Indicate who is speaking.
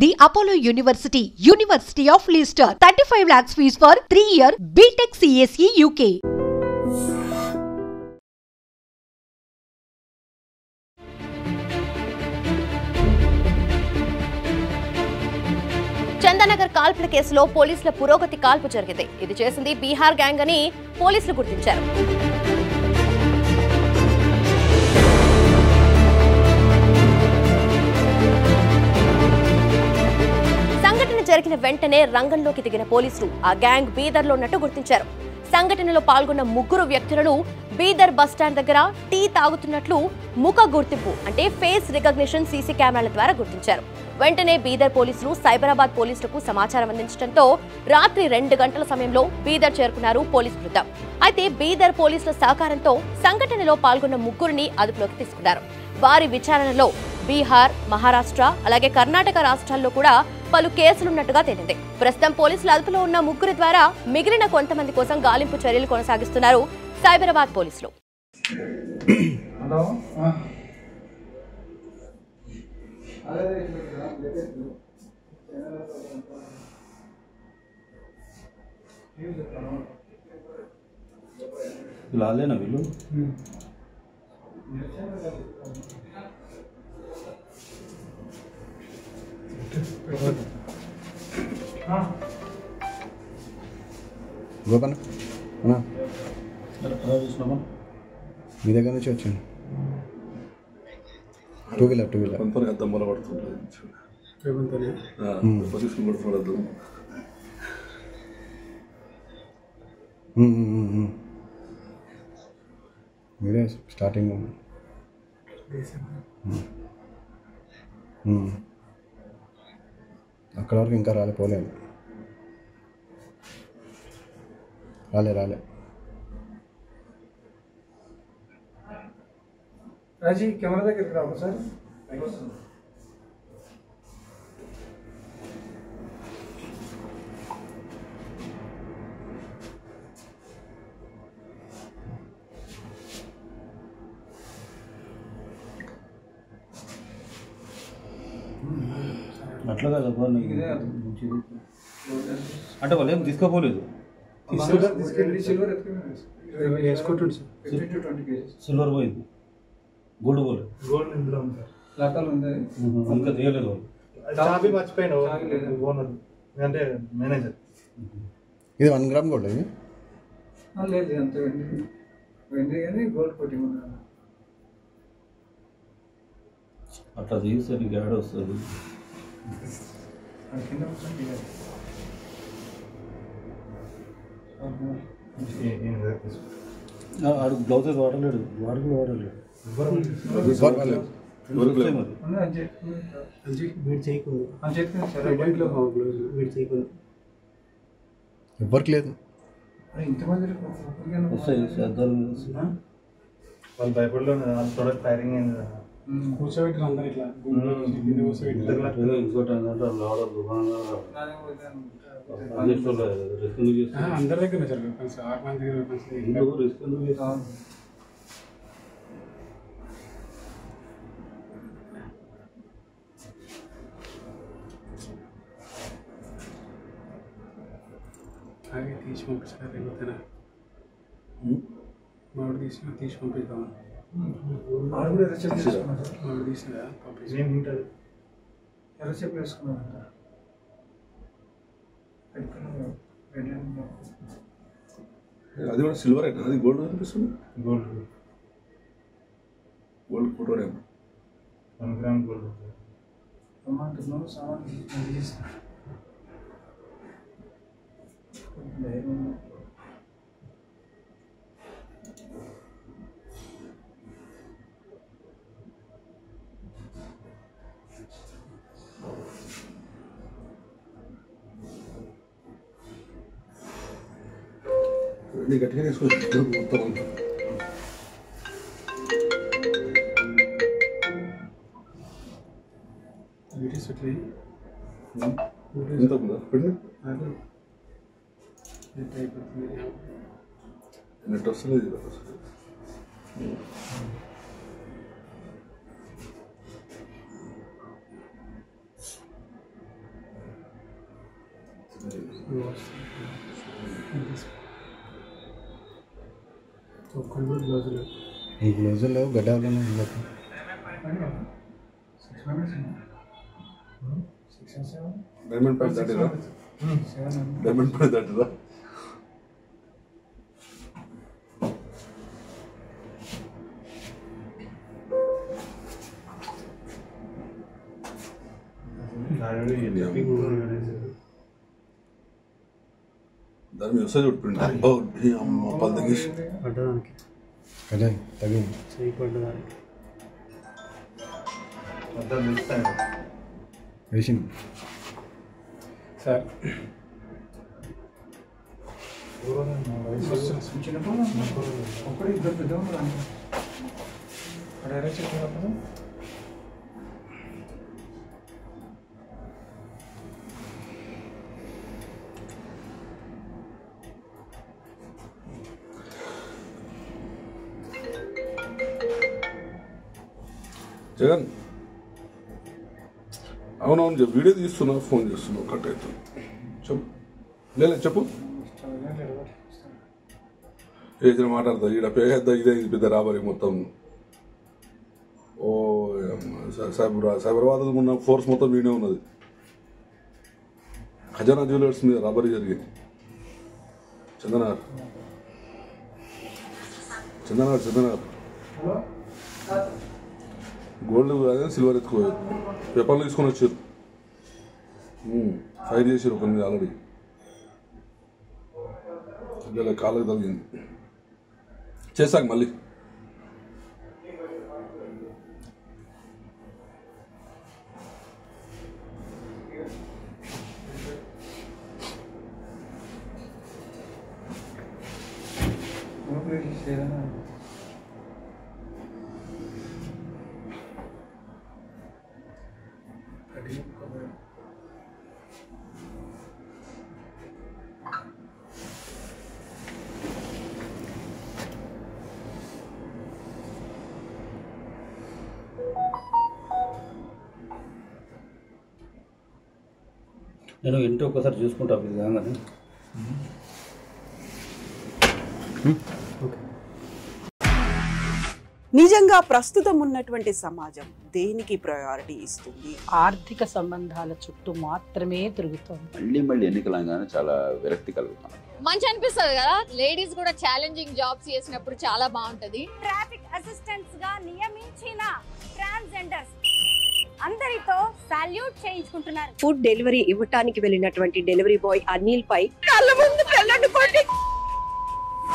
Speaker 1: The Apollo University, University of Leicester, 35 lakhs fees for 3-year BTech CSE UK.
Speaker 2: Chandanagar కాల్పుల కేసులో పోలీసుల పురోగతి కాల్పు జరిగింది. ఇది చేసింది బీహార్ గ్యాంగ్ అని పోలీసులు గుర్తించారు. సంఘటన జరిగిన వెంటనే రంగంలోకి దిగిన పోలీసులు ఆ గ్యాంగ్ బీదర్లో ఉన్నట్టు గుర్తించారు. సంఘటనలో పాల్గొన్న ముగ్గురు వ్యక్తులను బీదర్ బస్టాండ్ దగ్గర టీ తాగుతున్నట్లు ముఖ గుర్తింపు అంటే ఫేస్ రికగ్నిషన్ సీసీ కెమెరాల ద్వారా గుర్తించారు. వెంటనే బీదర్ పోలీసులు సైబరాబాద్ పోలీసులకు సమాచారం అందించడంతో రాత్రి 2 గంటల సమయంలో బీదర్ చేరుకున్నారు పోలీస్ బృందం. అయితే బీదర్ పోలీసుల సహకారంతో సంఘటనలో పాల్గొన్న ముగ్గురిని అదుపులోకి తీసుకున్నారు. వారి విచారణలో బీహార్, మహారాష్ట్ర అలాగే కర్ణాటక రాష్ట్రాల్లో కూడా పలు కేసులున్నట్టుగా తేలింది. ప్రస్తుతం పోలీసుల అదుపులో ఉన్న ముగ్గురి ద్వారా మిగిలిన కొంతమంది కోసం గాలింపు చర్యలు కొనసాగిస్తున్నారు సైబరాబాద్ పోలీసులు.
Speaker 3: మీ దగ్గర నుంచి వచ్చాను. టూ వీలర్
Speaker 4: అద్దమ్మల పడుతుంటుంది.
Speaker 3: మీరే స్టార్టింగ్ అక్కడ వరకు ఇంకా పోలేదు. రాలే
Speaker 5: రాజీ కెమెరా దగ్గరికి రావు సార్.
Speaker 4: అట్లా కాదు అంటే వాళ్ళు ఏం తీసుకోపోలేదు. సిల్వర్ పోయింది, గోల్డ్ పోలేదు.
Speaker 5: గోల్డ్ ఇందులో ఉంది సార్. లాకాలు ఉంది
Speaker 4: ఇంకా తీయలేదు.
Speaker 5: చాబీ మర్చిపోయాను ఓనర్ అంటే మేనేజర్.
Speaker 3: ఇది 1 గ్రామ్ గోల్డ్ ఇది
Speaker 5: లేదు, అంత వెండి కానీ గోల్డ్ కొట్టి
Speaker 4: అట్లా తీస్తే నీకు యాడ్ వస్తుంది. ఆడు బ్లౌజెస్ వాడలేడు, వాడలేడు.
Speaker 3: ఎవరికి లేదు.
Speaker 5: వాళ్ళు భయపడలో ప్రొడక్ట్ ఫైరింగ్ అయింది. కూర్చోబెట్టిన అందరు ఇట్లా అందరి దగ్గర అవి తీసి పంపించారు. రేపొద్దున మామిడి తీసి పంపిద్దాం. మామిడి తీసినా పంపించారు. ఎర్రచెప్పు వేసుకున్నాను.
Speaker 4: అది కూడా సిల్వర్ అయితే అది గోల్డ్ అనిపిస్తుంది. గోల్డ్ ఫోటో
Speaker 5: 1 గ్రామ్ గోల్డ్ సామాన్ చేస్తాను.
Speaker 4: గట్టిగా తీసుకొచ్చి మొత్తం నెట్ వస్తుంది.
Speaker 3: ఈ గ్లోజులు లేవు, గడ్డాలు
Speaker 4: డైమండ్ ప్రైస్ దాటిరా, డైమండ్ ప్రైస్ దాటిరా. దాని మీద వస్తే చూడండి అమ్మ పది తగ్గించి
Speaker 3: అదే తగ్గింది. వేసింది
Speaker 5: సార్ ఒకటి ఇద్దరు పెద్ద అక్కడ చెప్పినప్పుడు
Speaker 4: జగన్ అవునవును వీడియో తీస్తున్నావు, ఫోన్ చేస్తున్నావు, కట్ అవుతుంది. చెప్పు లేదు చెప్పు, ఏదైనా మాట్లాడతా ఈడ పెద్ద ఇదే పెద్ద రాబరి మొత్తం. ఓ సైబరాబాద్ ఉన్న ఫోర్స్ మొత్తం వీడియో ఉన్నది. ఖజానా జ్యువెలర్స్ మీద రాబరీ జరిగింది. చందనార్ గోల్డ్ అదే సిల్వర్ ఎత్తుకోలేదు, పేపర్లు తీసుకొని వచ్చారు, ఫైర్ చేసారు ఒక మీద ఆల్రెడీ. ఇలా కాళ్ళకి తగిలింది. చేశాక మళ్ళీ
Speaker 6: నేను ఇంటి ఒక్కసారి చూసుకుంటా విధంగా.
Speaker 7: నిజంగా ప్రస్తుతం ఉన్నటువంటి సమాజం దేనికి ప్రయారిటీ ఇస్తుంది?
Speaker 8: ఆర్థిక సంబంధాల చుట్టూ మాత్రమే తిరుగుతోంది.
Speaker 9: మళ్ళీ ఎన్నికలంగానే చాలా విరక్తి కలుగుతాం.
Speaker 10: మంచి అనిపిస్తుంది కదా, లేడీస్ కూడా ఛాలెంజింగ్ జాబ్స్ చేసినప్పుడు చాలా బాగుంటది.
Speaker 11: ట్రాఫిక్ అసిస్టెంట్స్ గా నియమించిన ట్రాన్స్జెండర్స్ అందరితో సాల్యూట్ చేయించుకుంటున్నారు.
Speaker 12: ఫుడ్ డెలివరీ ఇవ్వటానికి వెళ్ళినటువంటి డెలివరీ బాయ్ అనిల్ పై కళ్ళ ముందు పెళ్ళండి